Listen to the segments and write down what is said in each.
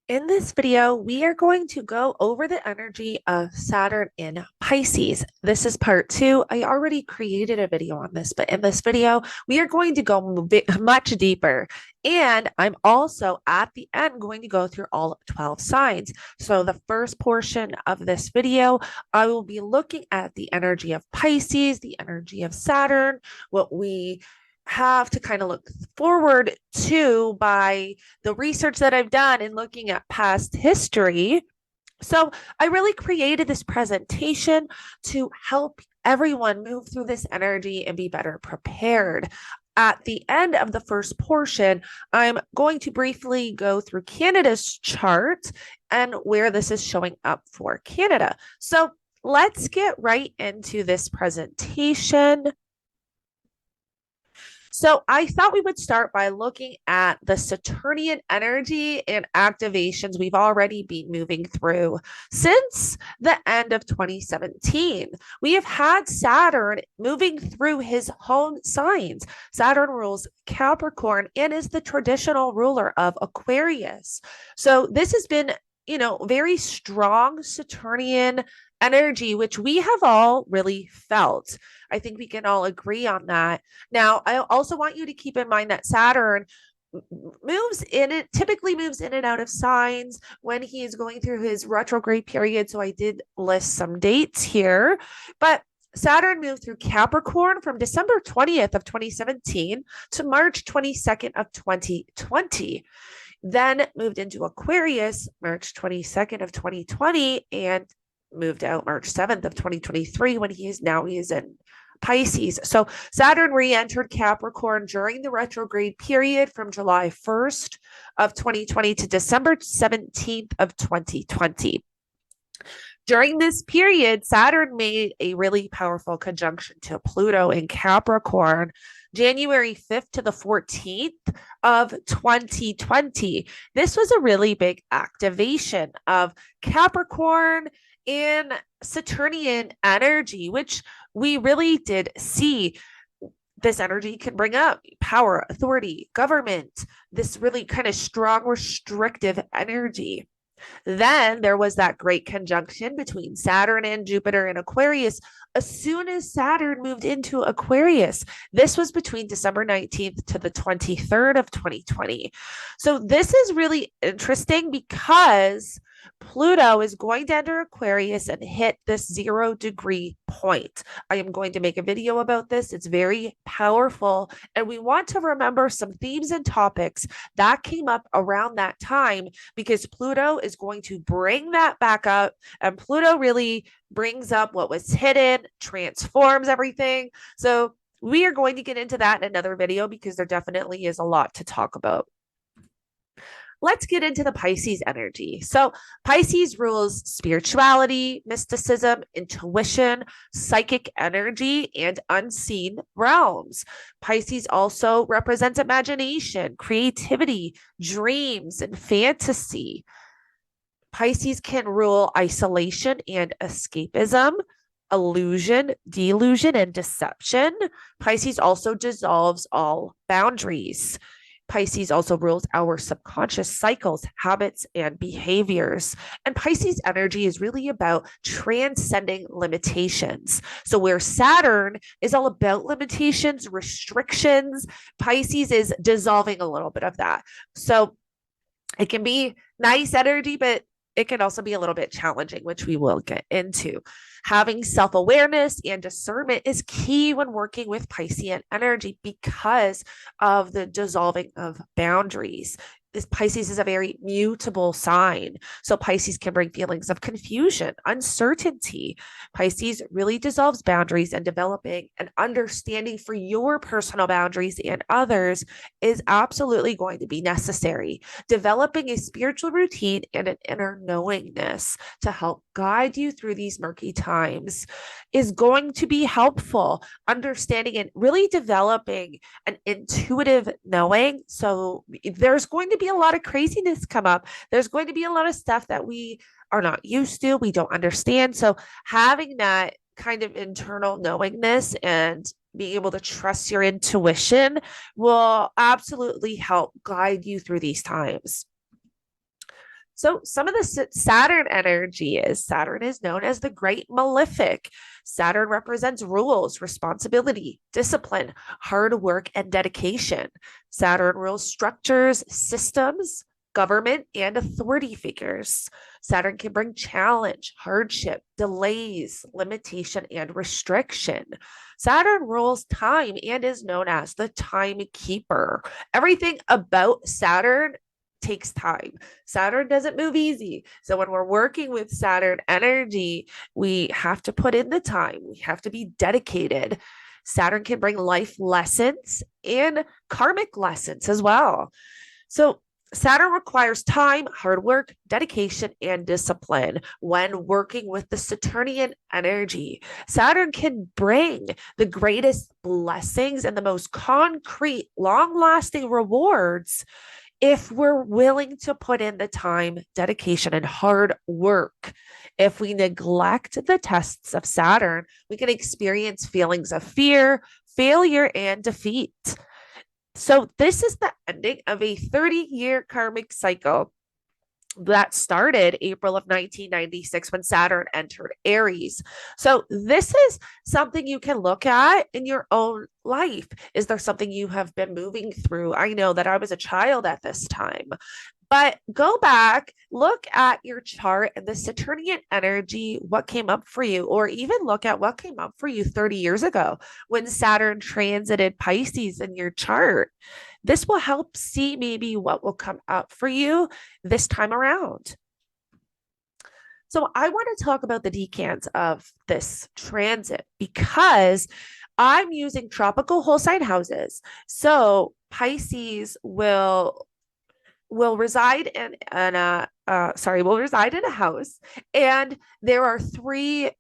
In this video, we are going to go over the energy of Saturn in Pisces. This is part two. I already created a video on this, but in this video, we are going to go much deeper. And I'm also at the end going to go through all 12 signs. So the first portion of this video, I will be looking at the energy of Pisces, the energy of Saturn, what we have to kind of look forward to by the research that I've done in looking at past history. So I really created this presentation to help everyone move through this energy and be better prepared. At the end of the first portion, I'm going to briefly go through Canada's chart and where this is showing up for Canada. So let's get right into this presentation. So I thought we would start by looking at the Saturnian energy and activations we've already been moving through since the end of 2017. We have had Saturn moving through his home signs. Saturn rules Capricorn and is the traditional ruler of Aquarius. So this has been, very strong Saturnian energy, which we have all really felt. I think we can all agree on that. Now, I also want you to keep in mind that Saturn typically moves in and out of signs when he is going through his retrograde period. So I did list some dates here, but Saturn moved through Capricorn from December 20th of 2017 to March 22nd of 2020. Then moved into Aquarius March 22nd of 2020 and moved out March 7th of 2023 when he is in Pisces. So Saturn re-entered Capricorn during the retrograde period from July 1st of 2020 to December 17th of 2020. During this period, Saturn made a really powerful conjunction to Pluto in Capricorn, January 5th to the 14th of 2020. This was a really big activation of Capricorn in Saturnian energy, which we really did see. This energy can bring up power, authority, government, this really kind of strong, restrictive energy. Then there was that great conjunction between Saturn and Jupiter in Aquarius as soon as Saturn moved into Aquarius. This was between December 19th to the 23rd of 2020. So this is really interesting because Pluto is going to enter Aquarius and hit this 0-degree point. I am going to make a video about this. It's very powerful. And we want to remember some themes and topics that came up around that time because Pluto is going to bring that back up. And Pluto really brings up what was hidden, transforms everything. So we are going to get into that in another video because there definitely is a lot to talk about. Let's get into the Pisces energy. So Pisces rules spirituality, mysticism, intuition, psychic energy, and unseen realms. Pisces also represents imagination, creativity, dreams, and fantasy. Pisces can rule isolation and escapism, illusion, delusion, and deception. Pisces also dissolves all boundaries. Pisces also rules our subconscious cycles, habits, and behaviors. And Pisces energy is really about transcending limitations. So, where Saturn is all about limitations, restrictions, Pisces is dissolving a little bit of that. So, it can be nice energy, but it can also be a little bit challenging, which we will get into. Having self-awareness and discernment is key when working with Piscean energy because of the dissolving of boundaries. This Pisces is a very mutable sign. So Pisces can bring feelings of confusion, uncertainty. Pisces really dissolves boundaries, and developing an understanding for your personal boundaries and others is absolutely going to be necessary. Developing a spiritual routine and an inner knowingness to help guide you through these murky times is going to be helpful. Understanding and really developing an intuitive knowing. So there's going to be a lot of craziness come up. There's going to be a lot of stuff that we are not used to, we don't understand. So having that kind of internal knowingness and being able to trust your intuition will absolutely help guide you through these times. So some of the Saturn energy is Saturn is known as the great malefic. Saturn represents rules, responsibility, discipline, hard work, and dedication. Saturn rules structures, systems, government, and authority figures. Saturn can bring challenge, hardship, delays, limitation, and restriction. Saturn rules time and is known as the timekeeper. Everything about Saturn takes time. Saturn doesn't move easy. So when we're working with Saturn energy, we have to put in the time. We have to be dedicated. Saturn can bring life lessons and karmic lessons as well. So Saturn requires time, hard work, dedication, and discipline when working with the Saturnian energy. Saturn can bring the greatest blessings and the most concrete, long lasting rewards if we're willing to put in the time, dedication, and hard work. If we neglect the tests of Saturn, we can experience feelings of fear, failure, and defeat. So this is the ending of a 30-year karmic cycle that started April of 1996 when Saturn entered Aries. So this is something you can look at in your own life. Is there something you have been moving through? I know that I was a child at this time. But go back, look at your chart and the Saturnian energy, what came up for you, or even look at what came up for you 30 years ago when Saturn transited Pisces in your chart. This will help see maybe what will come up for you this time around. So I want to talk about the decans of this transit because I'm using tropical whole sign houses. So Pisces will reside in a house, and there are three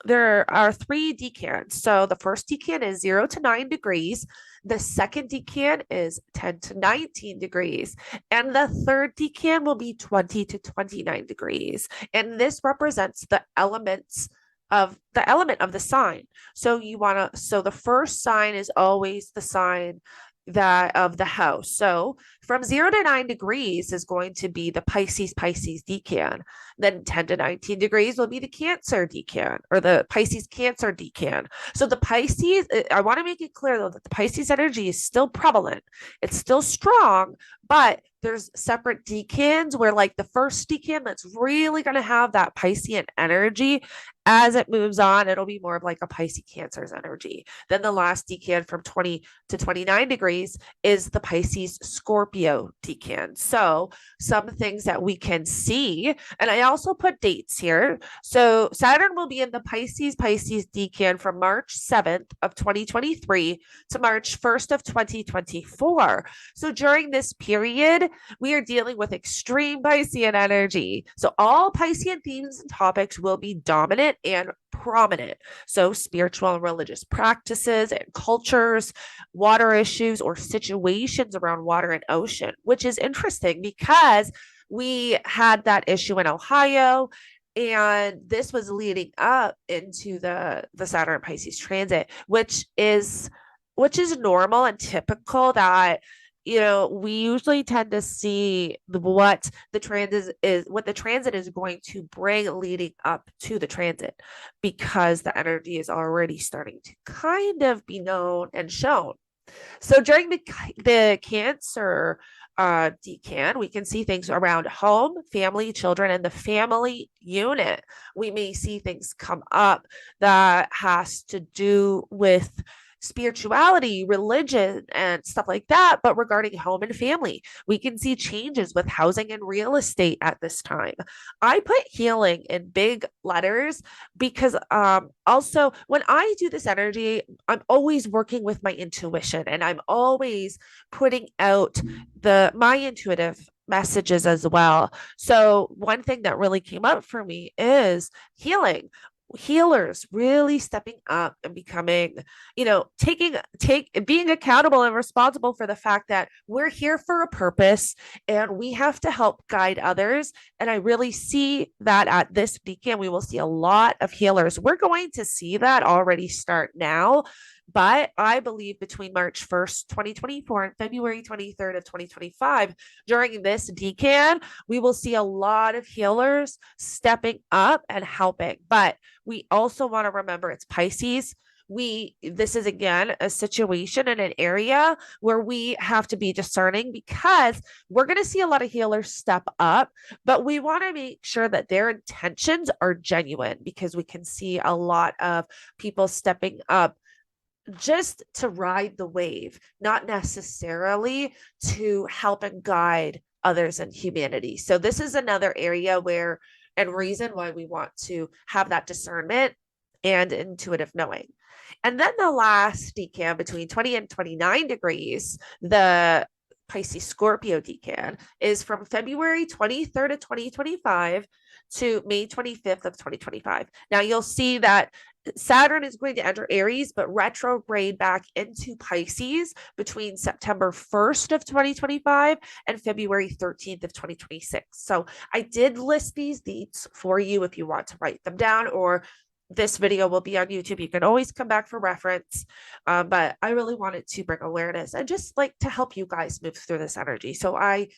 decans. So the first decan is 0 to 9 degrees. The second decan is 10 to 19 degrees. And the third decan will be 20 to 29 degrees. And this represents the element of the sign. So the first sign is always the sign that of the house. So from 0 to 9 degrees is going to be the Pisces decan. Then 10 to 19 degrees will be the Cancer decan, or the Pisces Cancer decan. So the Pisces, I want to make it clear though that the Pisces energy is still prevalent. It's still strong, but there's separate decans where like the first decan that's really going to have that Piscean energy. As it moves on, it'll be more of like a Pisces Cancer's energy. Then the last decan from 20 to 29 degrees is the Pisces Scorpio decan. So some things that we can see, and I also put dates here. So Saturn will be in the Pisces decan from March 7th of 2023 to March 1st of 2024. So during this period, we are dealing with extreme Piscean energy. So all Piscean themes and topics will be dominant and prominent. So spiritual and religious practices and cultures, water issues or situations around water and ocean, which is interesting because we had that issue in Ohio, and this was leading up into the Saturn Pisces transit, which is normal and typical that we usually tend to see what the transit is going to bring leading up to the transit, because the energy is already starting to kind of be known and shown. So during the Cancer decan, we can see things around home, family, children, and the family unit. We may see things come up that has to do with spirituality, religion, and stuff like that. But regarding home and family, we can see changes with housing and real estate at this time. I put healing in big letters because also when I do this energy, I'm always working with my intuition, and I'm always putting out my intuitive messages as well. So one thing that really came up for me is healers really stepping up and becoming, being accountable and responsible for the fact that we're here for a purpose and we have to help guide others. And I really see that at this weekend, we will see a lot of healers. We're going to see that already start now, But I believe between March 1st, 2024 and February 23rd of 2025, during this decan, we will see a lot of healers stepping up and helping. But we also want to remember it's Pisces. This is again a situation in an area where we have to be discerning, because we're going to see a lot of healers step up, but we want to make sure that their intentions are genuine, because we can see a lot of people stepping up just to ride the wave, not necessarily to help and guide others in humanity. So this is another area where, and reason why we want to have that discernment and intuitive knowing. And then the last decan between 20 and 29 degrees, the Pisces Scorpio decan, is from February 23rd of 2025 to May 25th of 2025. Now you'll see that Saturn is going to enter Aries, but retrograde back into Pisces between September 1st of 2025 and February 13th of 2026. So I did list these dates for you if you want to write them down, or this video will be on YouTube. You can always come back for reference. But I really wanted to bring awareness and just like to help you guys move through this energy. So I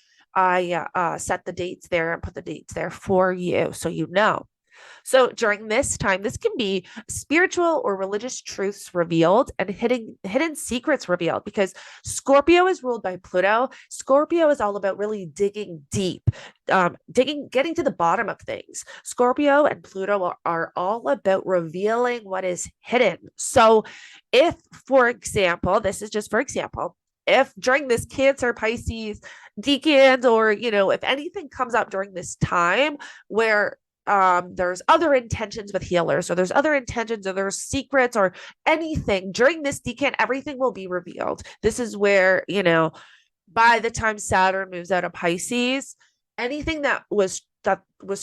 set the dates there and put the dates there for you, so you know. So during this time, this can be spiritual or religious truths revealed and hidden secrets revealed, because Scorpio is ruled by Pluto. Scorpio is all about really digging deep, getting to the bottom of things. Scorpio and Pluto are all about revealing what is hidden. So if, for example, this is just for example, if during this Cancer Pisces decan, or, if anything comes up during this time where there's other intentions with healers, or there's other intentions, or there's secrets, or anything during this decan, everything will be revealed. This is where, by the time Saturn moves out of Pisces, anything that was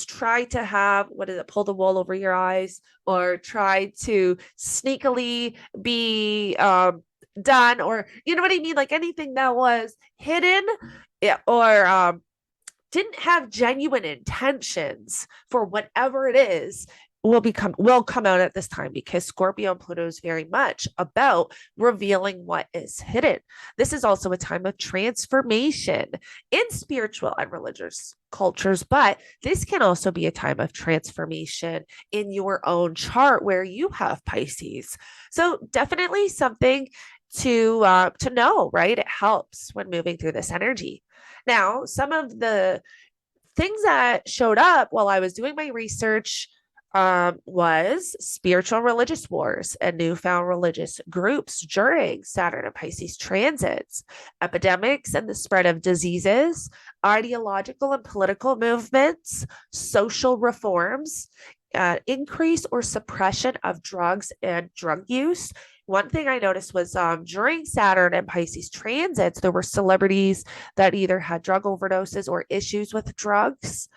tried to have, pull the wool over your eyes, or try to sneakily be done, or you know what I mean, like anything that was hidden, or didn't have genuine intentions for whatever it is, will come out at this time, because Scorpio and Pluto is very much about revealing what is hidden. This is also a time of transformation in spiritual and religious cultures, but this can also be a time of transformation in your own chart where you have Pisces. So definitely something to know, right? It helps when moving through this energy. Now, some of the things that showed up while I was doing my research was spiritual religious wars and newfound religious groups during Saturn and Pisces transits, epidemics and the spread of diseases, ideological and political movements, social reforms, increase or suppression of drugs and drug use. One thing I noticed was during Saturn and Pisces transits, there were celebrities that either had drug overdoses or issues with drugs.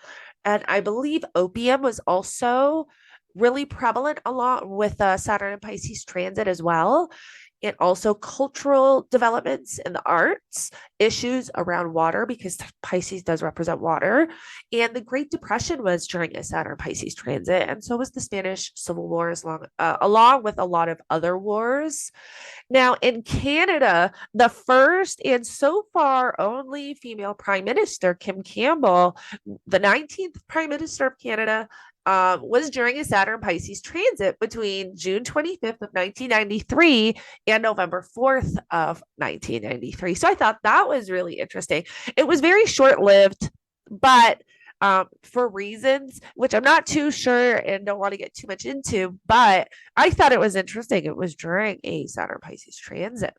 And I believe opium was also really prevalent along with Saturn and Pisces transit as well. And also cultural developments in the arts, issues around water, because Pisces does represent water. And the Great Depression was during a Saturn Pisces transit. And so was the Spanish Civil War, along with a lot of other wars. Now, in Canada, the first and so far only female Prime Minister, Kim Campbell, the 19th Prime Minister of Canada, was during a Saturn Pisces transit between June 25th of 1993 and November 4th of 1993. So I thought that was really interesting. It was very short-lived, but for reasons which I'm not too sure and don't want to get too much into, but I thought it was interesting. It was during a Saturn Pisces transit.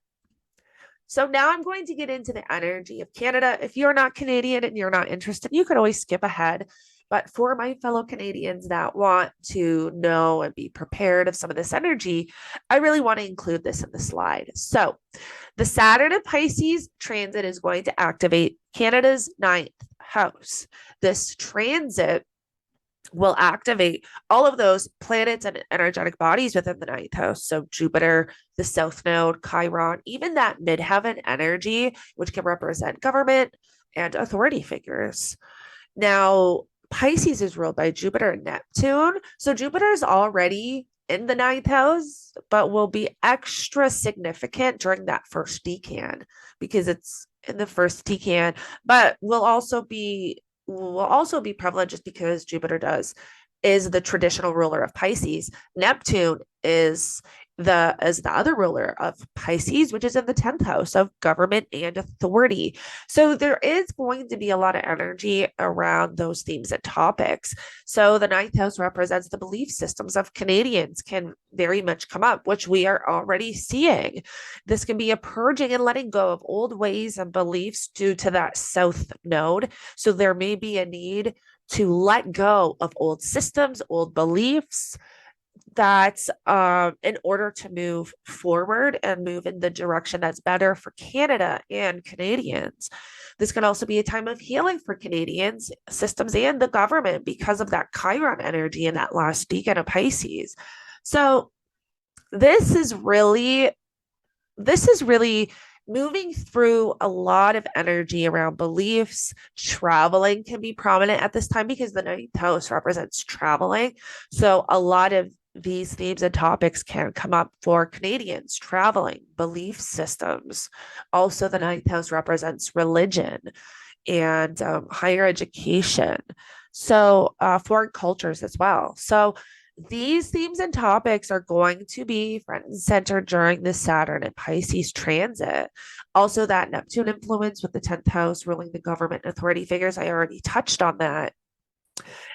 So now I'm going to get into the energy of Canada. If you're not Canadian and you're not interested, you could always skip ahead. But for my fellow Canadians that want to know and be prepared of some of this energy, I really want to include this in the slide. So the Saturn and Pisces transit is going to activate Canada's 9th house. This transit will activate all of those planets and energetic bodies within the 9th house. So Jupiter, the South Node, Chiron, even that midheaven energy, which can represent government and authority figures. Now, Pisces is ruled by Jupiter and Neptune. So Jupiter is already in the ninth house, but will be extra significant during that first decan because it's in the first decan, but will also be prevalent just because Jupiter is the traditional ruler of Pisces. Neptune is the other ruler of Pisces, which is in the 10th house of government and authority. So there is going to be a lot of energy around those themes and topics. So the ninth house represents the belief systems of Canadians can very much come up, which we are already seeing. This can be a purging and letting go of old ways and beliefs due to that south node. So there may be a need to let go of old systems, old beliefs, that in order to move forward and move in the direction that's better for Canada and Canadians. This can also be a time of healing for Canadians, systems, and the government because of that Chiron energy in that last decan of Pisces. So this is really moving through a lot of energy around beliefs. Traveling can be prominent at this time because the ninth house represents traveling. So a lot of these themes and topics can come up for Canadians: traveling, belief systems. Also, the ninth house represents religion and higher education. So, foreign cultures as well. So, these themes and topics are going to be front and center during the Saturn and Pisces transit. Also, that Neptune influence with the 10th house ruling the government authority figures. I already touched on that.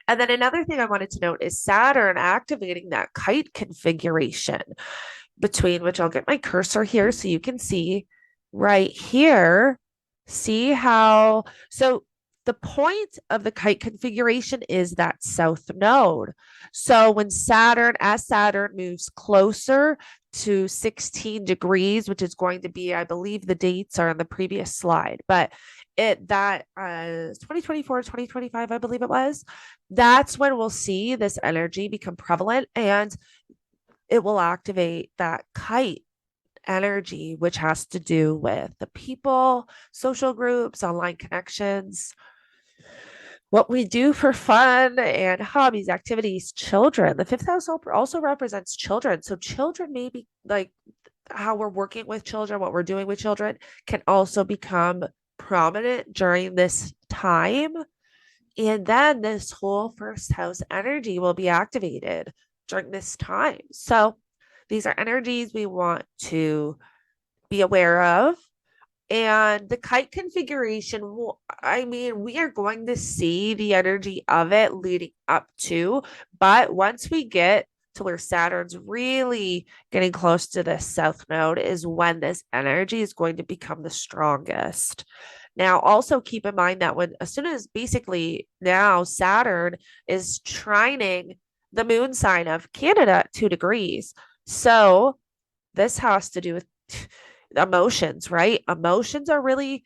And then another thing I wanted to note is Saturn activating that kite configuration, between which I'll get my cursor here so you can see right here. See how, so the point of the kite configuration is that south node. So when as Saturn moves closer to 16 degrees, which is going to be, I believe the dates are on the previous slide, but 2024, 2025, I believe it was, that's when we'll see this energy become prevalent, and it will activate that kite energy, which has to do with the people, social groups, online connections, what we do for fun and hobbies, activities, children. The fifth house also represents children. So children, maybe like how we're working with children, what we're doing with children, can also become prominent during this time. And then this whole first house energy will be activated during this time. So these are energies we want to be aware of. And the kite configuration, we are going to see the energy of it leading up to, but once we get to where Saturn's really getting close to the south node is when this energy is going to become the strongest. Now, also keep in mind that as soon as basically now Saturn is trining the moon sign of Canada at 2 degrees. So this has to do with emotions, right? Emotions are really,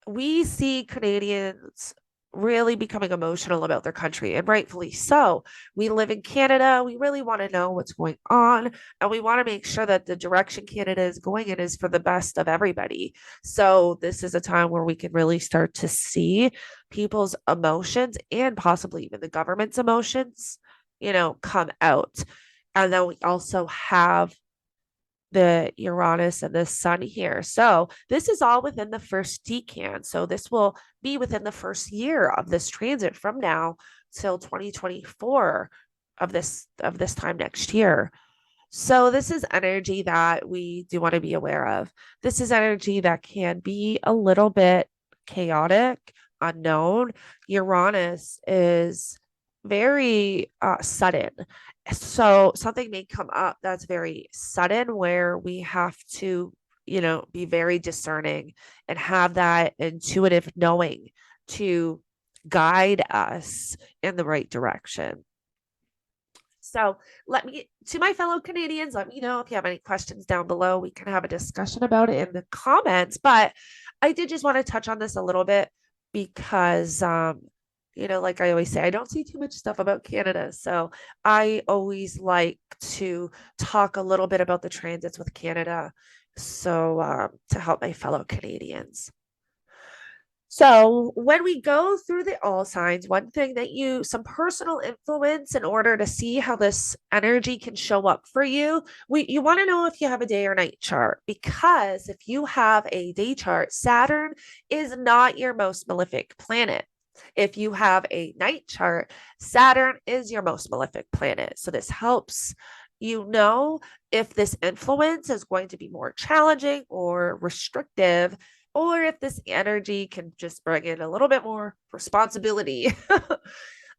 we see Canadians really becoming emotional about their country, and rightfully so. We live in Canada. We really want to know what's going on, and we want to make sure that the direction Canada is going in is for the best of everybody. So this is a time where we can really start to see people's emotions and possibly even the government's emotions, come out. And then we also have the Uranus and the sun here. So this is all within the first decan. So this will be within the first year of this transit from now till 2024 of this time next year. So this is energy that we do want to be aware of. This is energy that can be a little bit chaotic, unknown. Uranus is very sudden. So something may come up that's very sudden where we have to, be very discerning and have that intuitive knowing to guide us in the right direction. So to my fellow Canadians, let me know if you have any questions down below. We can have a discussion about it in the comments, but I did just want to touch on this a little bit because, like I always say, I don't see too much stuff about Canada. So I always like to talk a little bit about the transits with Canada. So to help my fellow Canadians. So when we go through the all signs, one thing that some personal influence in order to see how this energy can show up for you, you want to know if you have a day or night chart, because if you have a day chart, Saturn is not your most malefic planet. If you have a night chart, Saturn is your most malefic planet. So this helps you know if this influence is going to be more challenging or restrictive, or if this energy can just bring in a little bit more responsibility.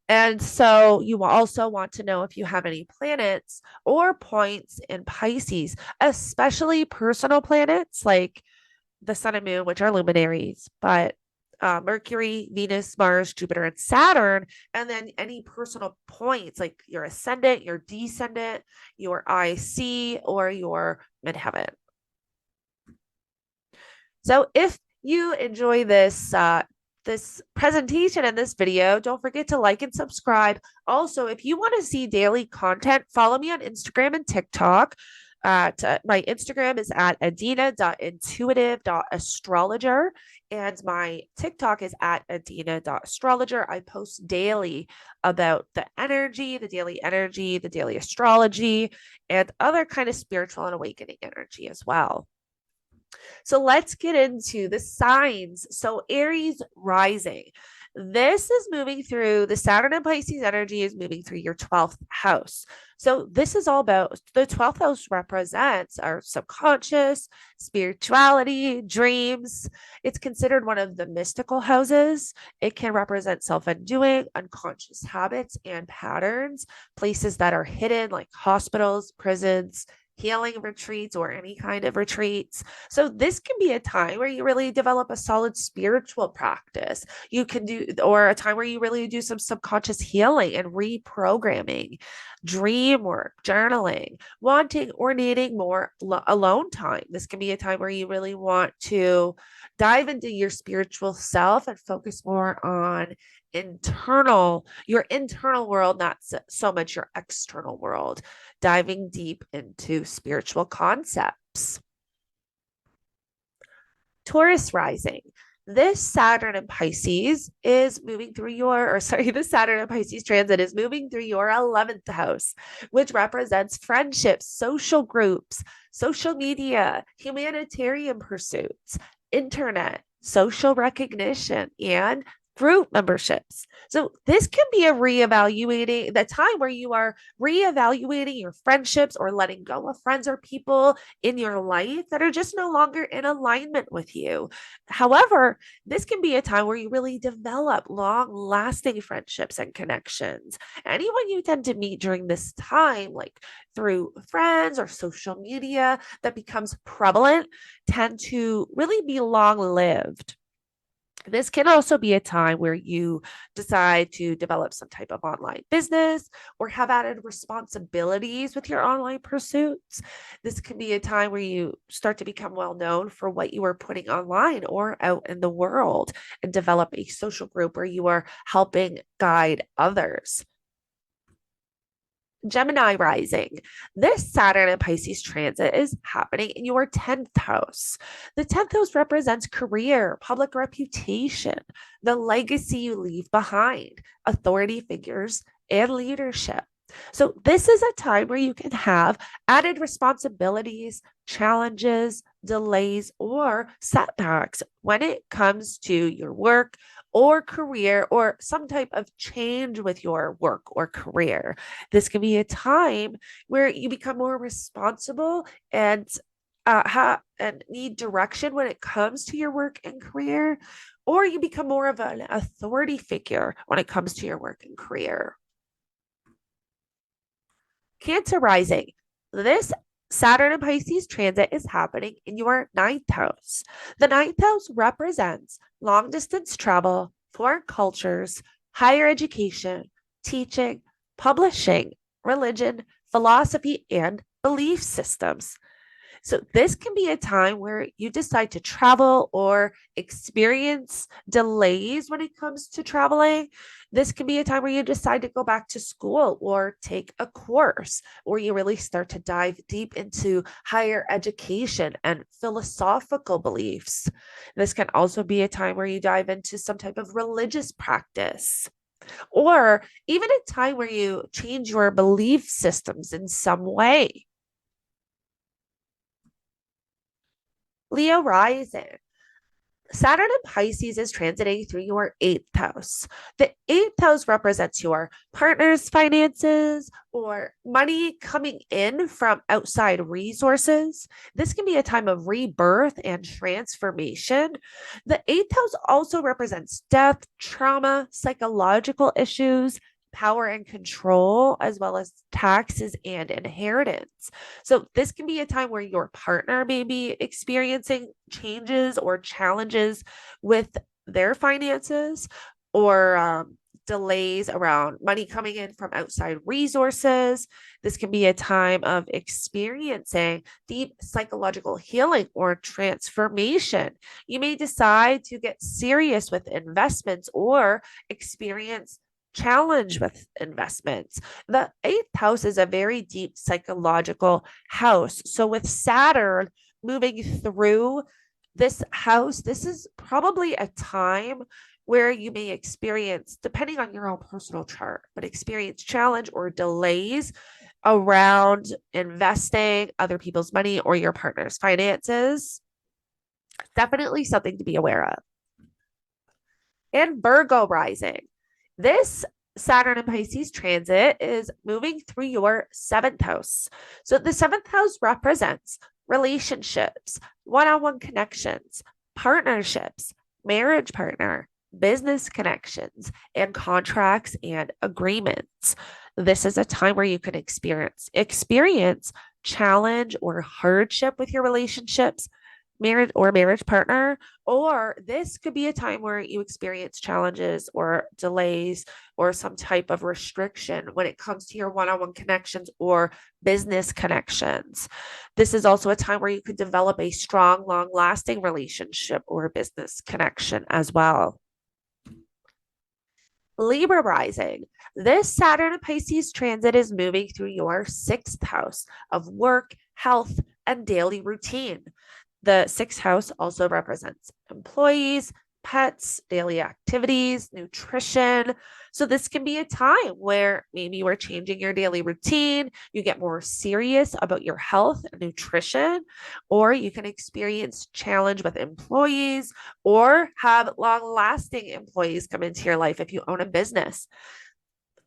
And so you also want to know if you have any planets or points in Pisces, especially personal planets like the sun and moon, which are luminaries, but Mercury, Venus, Mars, Jupiter, and Saturn, and then any personal points like your ascendant, your descendant, your IC, or your midheaven. So if you enjoy this presentation and this video, don't forget to like and subscribe. Also, if you want to see daily content, follow me on Instagram and TikTok. My Instagram is at adeana.intuitiveastrologer, and my TikTok is at adeana.astrologer. I post daily about the daily astrology, and other kind of spiritual and awakening energy as well. So let's get into the signs. So Aries rising. This is moving through the Saturn and Pisces energy is moving through your 12th house. So this is all about the 12th house represents our subconscious, spirituality, dreams. It's considered one of the mystical houses. It can represent self-undoing, unconscious habits and patterns, places that are hidden like hospitals, prisons, healing retreats, or any kind of retreats. So this can be a time where you really develop a solid spiritual practice. You can do, or a time where you really do some subconscious healing and reprogramming, dream work, journaling, wanting or needing more alone time. This can be a time where you really want to dive into your spiritual self and focus more on your internal world, not so much your external world, diving deep into spiritual concepts. Taurus rising. This Saturn and Pisces is moving through this Saturn and Pisces transit is moving through your 11th house, which represents friendships, social groups, social media, humanitarian pursuits, internet, social recognition, and group memberships. So this can be the time where you are reevaluating your friendships or letting go of friends or people in your life that are just no longer in alignment with you. However, this can be a time where you really develop long-lasting friendships and connections. Anyone you tend to meet during this time, like through friends or social media that becomes prevalent, tend to really be long-lived. This can also be a time where you decide to develop some type of online business or have added responsibilities with your online pursuits. This can be a time where you start to become well known for what you are putting online or out in the world and develop a social group where you are helping guide others. Gemini rising. This Saturn and Pisces transit is happening in your 10th house. The 10th house represents career, public reputation, the legacy you leave behind, authority figures, and leadership. So this is a time where you can have added responsibilities, challenges, delays, or setbacks when it comes to your work or career, or some type of change with your work or career. This can be a time where you become more responsible and need direction when it comes to your work and career, or you become more of an authority figure when it comes to your work and career. Cancer rising. This Saturn and Pisces transit is happening in your 9th house. The 9th house represents long distance travel, foreign cultures, higher education, teaching, publishing, religion, philosophy, and belief systems. So this can be a time where you decide to travel or experience delays when it comes to traveling. This can be a time where you decide to go back to school or take a course, or you really start to dive deep into higher education and philosophical beliefs. This can also be a time where you dive into some type of religious practice, or even a time where you change your belief systems in some way. Leo rising. Saturn in Pisces is transiting through your eighth house. The eighth house represents your partner's finances or money coming in from outside resources. This can be a time of rebirth and transformation. The eighth house also represents death, trauma, psychological issues, power and control, as well as taxes and inheritance. So, this can be a time where your partner may be experiencing changes or challenges with their finances, or delays around money coming in from outside resources. This can be a time of experiencing deep psychological healing or transformation. You may decide to get serious with investments or experience challenge with investments. The eighth house is a very deep psychological house. So, with Saturn moving through this house, this is probably a time where you may experience, depending on your own personal chart, but experience challenge or delays around investing other people's money or your partner's finances. Definitely something to be aware of. And Virgo rising. This Saturn and Pisces transit is moving through your seventh house. So the seventh house represents relationships, one-on-one connections, partnerships, marriage partner, business connections, and contracts and agreements. This is a time where you can experience challenge or hardship with your relationships, marriage partner, or this could be a time where you experience challenges or delays or some type of restriction when it comes to your one-on-one connections or business connections. This is also a time where you could develop a strong, long-lasting relationship or business connection as well. Libra rising. This Saturn and Pisces transit is moving through your sixth house of work, health, and daily routine. The sixth house also represents employees, pets, daily activities, nutrition. So, this can be a time where maybe you are changing your daily routine, you get more serious about your health and nutrition, or you can experience challenge with employees or have long lasting employees come into your life if you own a business.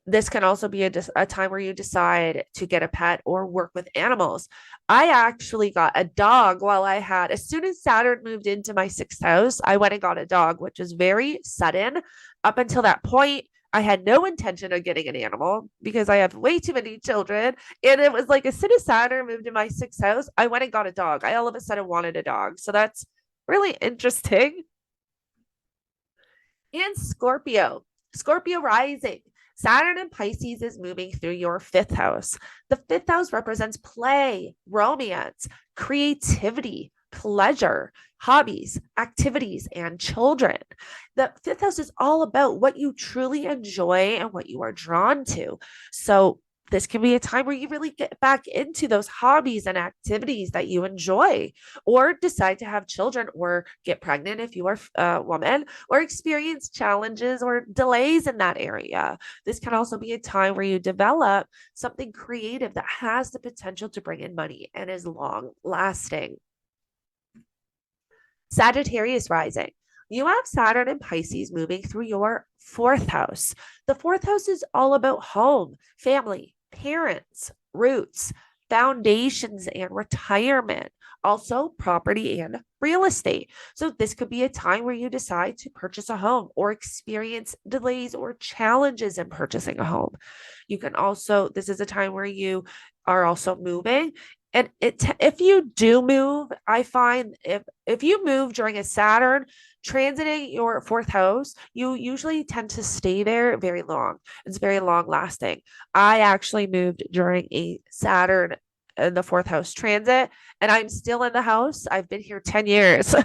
This can also be a time where you decide to get a pet or work with animals. I actually got a dog as soon as Saturn moved into my sixth house, I went and got a dog, which was very sudden. Up until that point, I had no intention of getting an animal because I have way too many children. And it was like, as soon as Saturn moved in my sixth house, I went and got a dog. I all of a sudden wanted a dog. So that's really interesting. And Scorpio rising. Saturn and Pisces is moving through your fifth house. The fifth house represents play, romance, creativity, pleasure, hobbies, activities, and children. The fifth house is all about what you truly enjoy and what you are drawn to. So, this can be a time where you really get back into those hobbies and activities that you enjoy, or decide to have children or get pregnant if you are a woman, or experience challenges or delays in that area. This can also be a time where you develop something creative that has the potential to bring in money and is long lasting. Sagittarius rising. You have Saturn and Pisces moving through your fourth house. The fourth house is all about home, family, parents, roots, foundations, and retirement. Also, property and real estate. So, this could be a time where you decide to purchase a home or experience delays or challenges in purchasing a home. You can also, this is a time where you are also moving. And if you do move, I find if you move during a Saturn transiting your fourth house, you usually tend to stay there very long. It's very long lasting. I actually moved during a Saturn in the fourth house transit, and I'm still in the house. I've been here 10 years.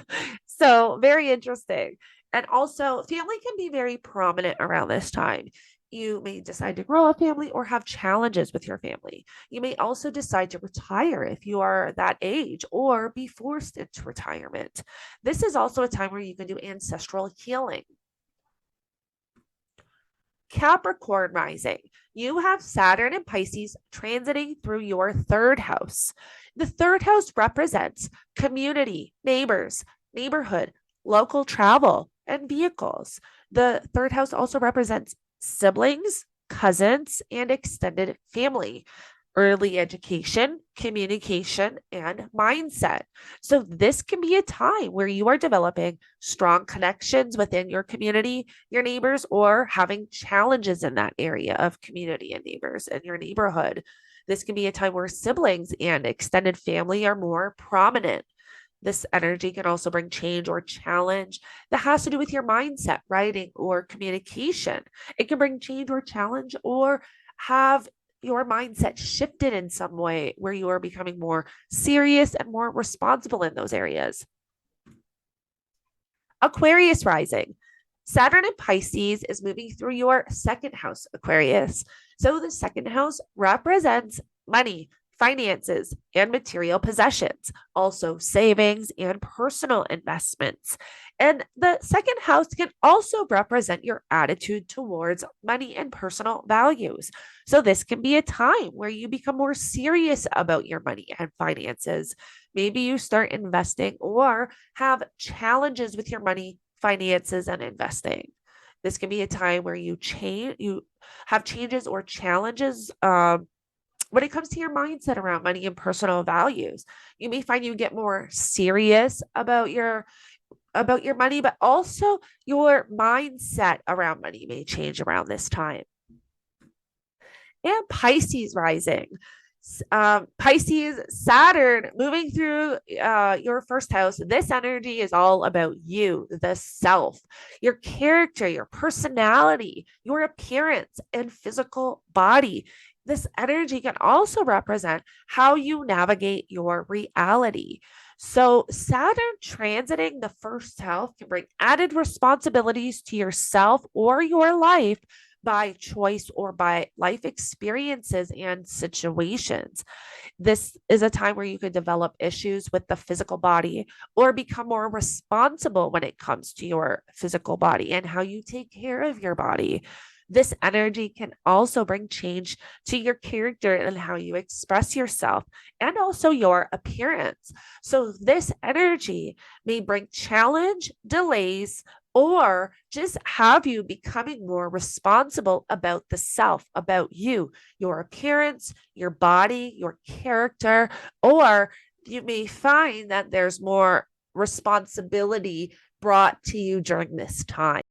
So very interesting. And also, family can be very prominent around this time. You may decide to grow a family or have challenges with your family. You may also decide to retire if you are that age or be forced into retirement. This is also a time where you can do ancestral healing. Capricorn rising, you have Saturn and Pisces transiting through your third house. The third house represents community, neighbors, neighborhood, local travel, and vehicles. The third house also represents siblings, cousins, and extended family, early education, communication, and mindset. So, this can be a time where you are developing strong connections within your community, your neighbors, or having challenges in that area of community and neighbors in your neighborhood. This can be a time where siblings and extended family are more prominent. This energy can also bring change or challenge that has to do with your mindset, writing, or communication. It can bring change or challenge or have your mindset shifted in some way where you are becoming more serious and more responsible in those areas. Aquarius rising. Saturn in Pisces is moving through your second house, Aquarius. So the second house represents money, finances, and material possessions, also savings and personal investments. And the second house can also represent your attitude towards money and personal values. So this can be a time where you become more serious about your money and finances. Maybe you start investing or have challenges with your money, finances, and investing. This can be a time where you have changes or challenges when it comes to your mindset around money and personal values. You may find you get more serious about your money, but also your mindset around money may change around this time. And Pisces rising. Pisces, Saturn moving through your first house. This energy is all about you, the self, your character, your personality, your appearance, and physical body. This energy can also represent how you navigate your reality. So, Saturn transiting the first house can bring added responsibilities to yourself or your life by choice or by life experiences and situations. This is a time where you could develop issues with the physical body or become more responsible when it comes to your physical body and how you take care of your body. This energy can also bring change to your character and how you express yourself and also your appearance. So, this energy may bring challenge, delays, or just have you becoming more responsible about the self, about you, your appearance, your body, your character, or you may find that there's more responsibility brought to you during this time.